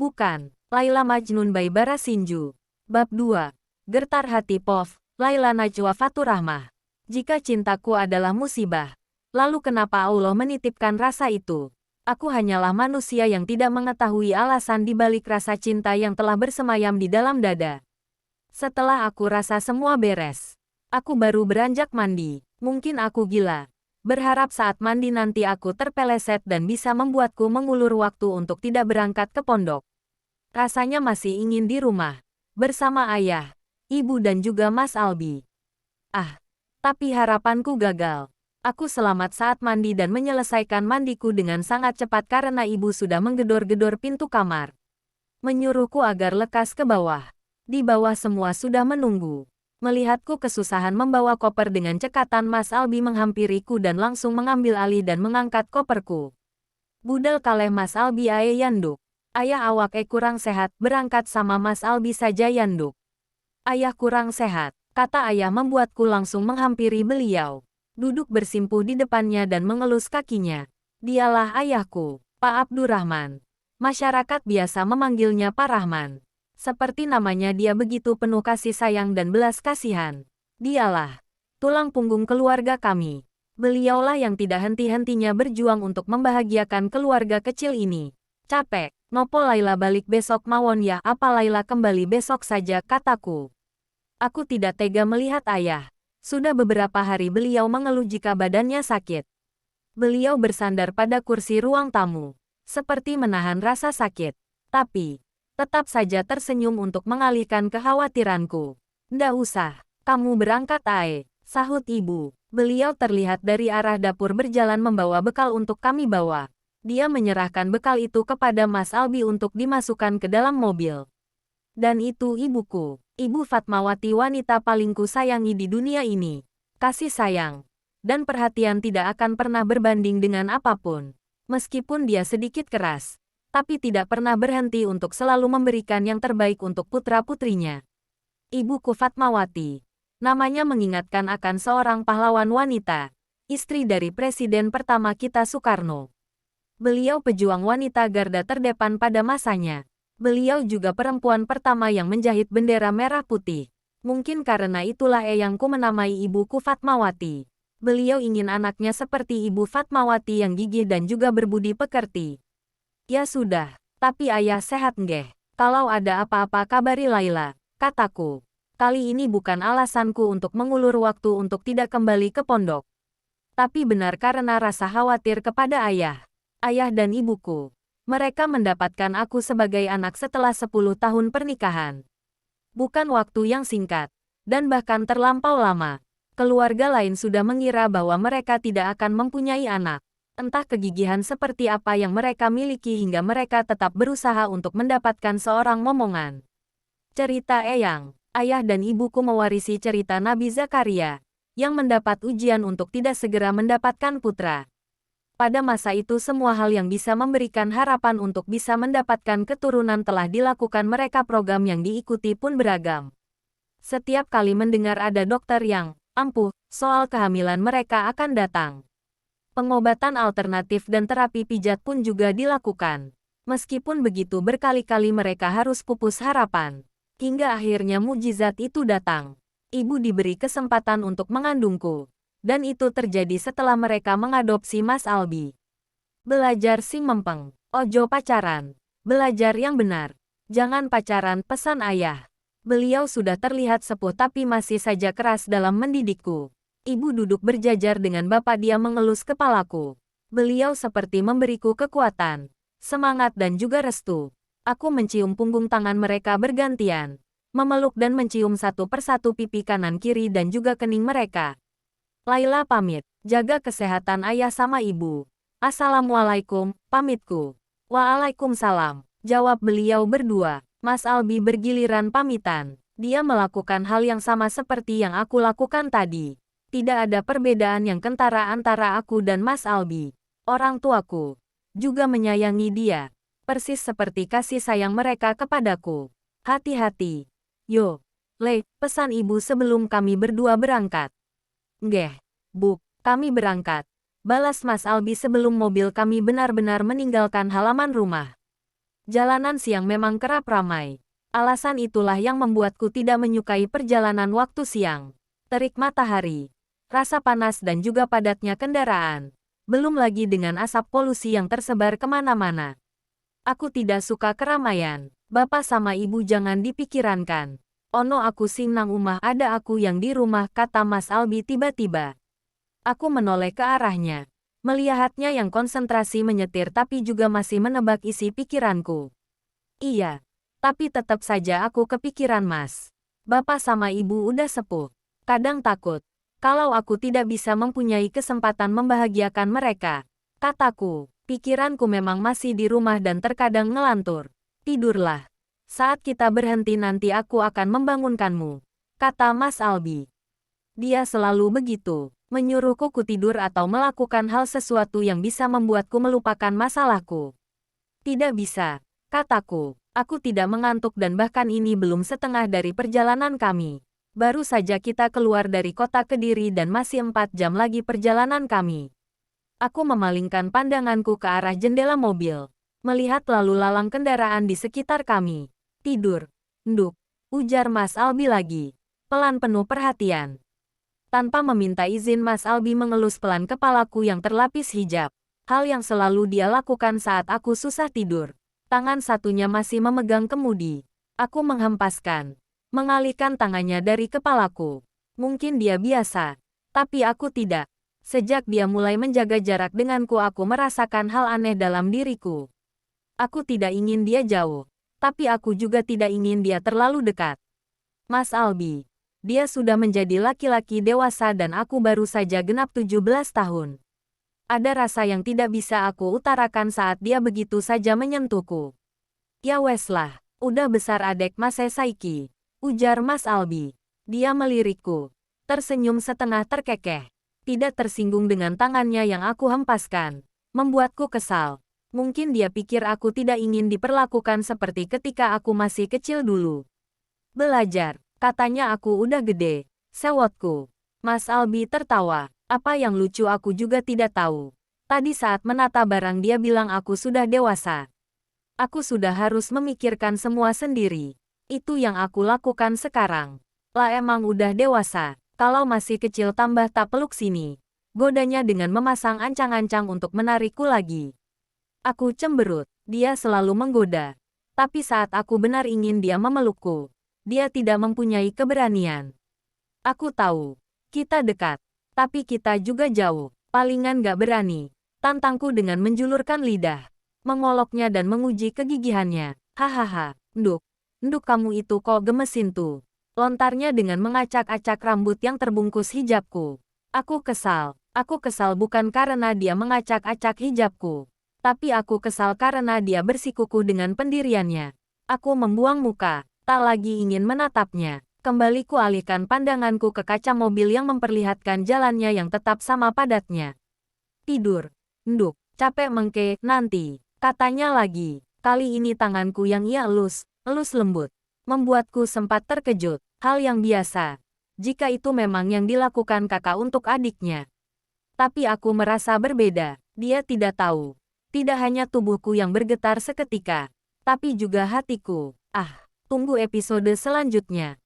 Bukan. Laila Majnun by Bara Sinju. Bab 2. Gertar hati Pov, Laila Najwa Faturrahmah. Jika cintaku adalah musibah, lalu kenapa Allah menitipkan rasa itu? Aku hanyalah manusia yang tidak mengetahui alasan di balik rasa cinta yang telah bersemayam di dalam dada. Setelah aku rasa semua beres, aku baru beranjak mandi. Mungkin aku gila. Berharap saat mandi nanti aku terpeleset dan bisa membuatku mengulur waktu untuk tidak berangkat ke pondok. Rasanya masih ingin di rumah, bersama ayah, ibu dan juga Mas Albi. Tapi harapanku gagal. Aku selamat saat mandi dan menyelesaikan mandiku dengan sangat cepat karena ibu sudah menggedor-gedor pintu kamar. Menyuruhku agar lekas ke bawah. Di bawah semua sudah menunggu. Melihatku kesusahan membawa koper dengan cekatan, Mas Albi menghampiriku dan langsung mengambil alih dan mengangkat koperku. Budal kaleh Mas Albi ae yanduk. Ayah awak kurang sehat, berangkat sama Mas Albi saja yanduk. Ayah kurang sehat, kata ayah membuatku langsung menghampiri beliau. Duduk bersimpuh di depannya dan mengelus kakinya. Dialah ayahku, Pak Abdurrahman. Masyarakat biasa memanggilnya Pak Rahman. Seperti namanya dia begitu penuh kasih sayang dan belas kasihan. Dialah tulang punggung keluarga kami. Beliaulah yang tidak henti-hentinya berjuang untuk membahagiakan keluarga kecil ini. Capek, nopo Laila balik besok mawon ya? Apa Laila kembali besok saja, kataku. Aku tidak tega melihat ayah. Sudah beberapa hari beliau mengeluh jika badannya sakit. Beliau bersandar pada kursi ruang tamu, seperti menahan rasa sakit. Tapi tetap saja tersenyum untuk mengalihkan kekhawatiranku. Ndak usah, kamu berangkat ae, sahut ibu. Beliau terlihat dari arah dapur berjalan membawa bekal untuk kami bawa. Dia menyerahkan bekal itu kepada Mas Albi untuk dimasukkan ke dalam mobil. Dan itu ibuku, Ibu Fatmawati, wanita paling ku sayangi di dunia ini. Kasih sayang dan perhatian tidak akan pernah berbanding dengan apapun. Meskipun dia sedikit keras, tapi tidak pernah berhenti untuk selalu memberikan yang terbaik untuk putra-putrinya. Ibuku Fatmawati, namanya mengingatkan akan seorang pahlawan wanita, istri dari Presiden pertama kita Soekarno. Beliau pejuang wanita garda terdepan pada masanya. Beliau juga perempuan pertama yang menjahit bendera merah putih. Mungkin karena itulah eyangku menamai ibuku Fatmawati. Beliau ingin anaknya seperti Ibu Fatmawati yang gigih dan juga berbudi pekerti. Ya sudah, tapi ayah sehat nggih? Kalau ada apa-apa kabari Laila, kataku. Kali ini bukan alasanku untuk mengulur waktu untuk tidak kembali ke pondok. Tapi benar karena rasa khawatir kepada ayah dan ibuku. Mereka mendapatkan aku sebagai anak setelah 10 tahun pernikahan. Bukan waktu yang singkat, dan bahkan terlampau lama. Keluarga lain sudah mengira bahwa mereka tidak akan mempunyai anak. Entah kegigihan seperti apa yang mereka miliki hingga mereka tetap berusaha untuk mendapatkan seorang momongan. Cerita eyang, ayah dan ibuku mewarisi cerita Nabi Zakaria, yang mendapat ujian untuk tidak segera mendapatkan putra. Pada masa itu semua hal yang bisa memberikan harapan untuk bisa mendapatkan keturunan telah dilakukan mereka, program yang diikuti pun beragam. Setiap kali mendengar ada dokter yang ampuh soal kehamilan mereka akan datang. Pengobatan alternatif dan terapi pijat pun juga dilakukan. Meskipun begitu berkali-kali mereka harus pupus harapan. Hingga akhirnya mukjizat itu datang. Ibu diberi kesempatan untuk mengandungku. Dan itu terjadi setelah mereka mengadopsi Mas Albi. Belajar si mempeng. Ojo pacaran. Belajar yang benar. Jangan pacaran, pesan ayah. Beliau sudah terlihat sepuh tapi masih saja keras dalam mendidikku. Ibu duduk berjajar dengan bapak, dia mengelus kepalaku. Beliau seperti memberiku kekuatan, semangat dan juga restu. Aku mencium punggung tangan mereka bergantian. Memeluk dan mencium satu persatu pipi kanan kiri dan juga kening mereka. Laila pamit, jaga kesehatan ayah sama ibu. Assalamualaikum, pamitku. Waalaikumsalam, jawab beliau berdua. Mas Albi bergiliran pamitan. Dia melakukan hal yang sama seperti yang aku lakukan tadi. Tidak ada perbedaan yang kentara antara aku dan Mas Albi. Orang tuaku juga menyayangi dia, persis seperti kasih sayang mereka kepadaku. Hati-hati. Yo, Le, pesan ibu sebelum kami berdua berangkat. Nggih, Bu, kami berangkat. Balas Mas Albi sebelum mobil kami benar-benar meninggalkan halaman rumah. Jalanan siang memang kerap ramai. Alasan itulah yang membuatku tidak menyukai perjalanan waktu siang. Terik matahari, rasa panas dan juga padatnya kendaraan. Belum lagi dengan asap polusi yang tersebar kemana-mana. Aku tidak suka keramaian. Bapak sama ibu jangan dipikirankan. Ono aku sing nang umah ada aku yang di rumah, kata Mas Albi tiba-tiba. Aku menoleh ke arahnya. Melihatnya yang konsentrasi menyetir tapi juga masih menebak isi pikiranku. Iya. Tapi tetap saja aku kepikiran Mas. Bapak sama ibu udah sepuh. Kadang takut. Kalau aku tidak bisa mempunyai kesempatan membahagiakan mereka. Kataku, pikiranku memang masih di rumah dan terkadang ngelantur. Tidurlah. Saat kita berhenti nanti aku akan membangunkanmu. Kata Mas Albi. Dia selalu begitu. Menyuruhku tidur atau melakukan hal sesuatu yang bisa membuatku melupakan masalahku. Tidak bisa. Kataku. Aku tidak mengantuk dan bahkan ini belum setengah dari perjalanan kami. Baru saja kita keluar dari kota Kediri dan masih 4 jam lagi perjalanan kami. Aku memalingkan pandanganku ke arah jendela mobil. Melihat lalu lalang kendaraan di sekitar kami. Tidur. Nduk. Ujar Mas Albi lagi. Pelan penuh perhatian. Tanpa meminta izin Mas Albi mengelus pelan kepalaku yang terlapis hijab. Hal yang selalu dia lakukan saat aku susah tidur. Tangan satunya masih memegang kemudi. Aku menghempaskan. Mengalihkan tangannya dari kepalaku. Mungkin dia biasa. Tapi aku tidak. Sejak dia mulai menjaga jarak denganku aku merasakan hal aneh dalam diriku. Aku tidak ingin dia jauh. Tapi aku juga tidak ingin dia terlalu dekat. Mas Albi. Dia sudah menjadi laki-laki dewasa dan aku baru saja genap 17 tahun. Ada rasa yang tidak bisa aku utarakan saat dia begitu saja menyentuhku. Ya wes lah, udah besar adek Mas Saiki, ujar Mas Albi. Dia melirikku. Tersenyum setengah terkekeh. Tidak tersinggung dengan tangannya yang aku hempaskan. Membuatku kesal. Mungkin dia pikir aku tidak ingin diperlakukan seperti ketika aku masih kecil dulu. Belajar, katanya aku udah gede. Sewotku. Mas Albi tertawa. Apa yang lucu aku juga tidak tahu. Tadi saat menata barang dia bilang aku sudah dewasa. Aku sudah harus memikirkan semua sendiri. Itu yang aku lakukan sekarang. Lah emang udah dewasa. Kalau masih kecil tambah tak peluk sini. Godanya dengan memasang ancang-ancang untuk menarikku lagi. Aku cemberut. Dia selalu menggoda. Tapi saat aku benar ingin dia memelukku, dia tidak mempunyai keberanian. Aku tahu. Kita dekat. Tapi kita juga jauh. Palingan gak berani. Tantangku dengan menjulurkan lidah. Mengoloknya dan menguji kegigihannya. Hahaha. Nduk. Nduk kamu itu kok gemesin tuh. Lontarnya dengan mengacak-acak rambut yang terbungkus hijabku. Aku kesal. Aku kesal bukan karena dia mengacak-acak hijabku. Tapi aku kesal karena dia bersikukuh dengan pendiriannya. Aku membuang muka. Tak lagi ingin menatapnya. Kembali kualihkan pandanganku ke kaca mobil yang memperlihatkan jalannya yang tetap sama padatnya. Tidur. Nduk. Capek mengke, nanti. Katanya lagi. Kali ini tanganku yang ia elus lembut. Membuatku sempat terkejut. Hal yang biasa. Jika itu memang yang dilakukan kakak untuk adiknya. Tapi aku merasa berbeda. Dia tidak tahu. Tidak hanya tubuhku yang bergetar seketika. Tapi juga hatiku. Ah, tunggu episode selanjutnya.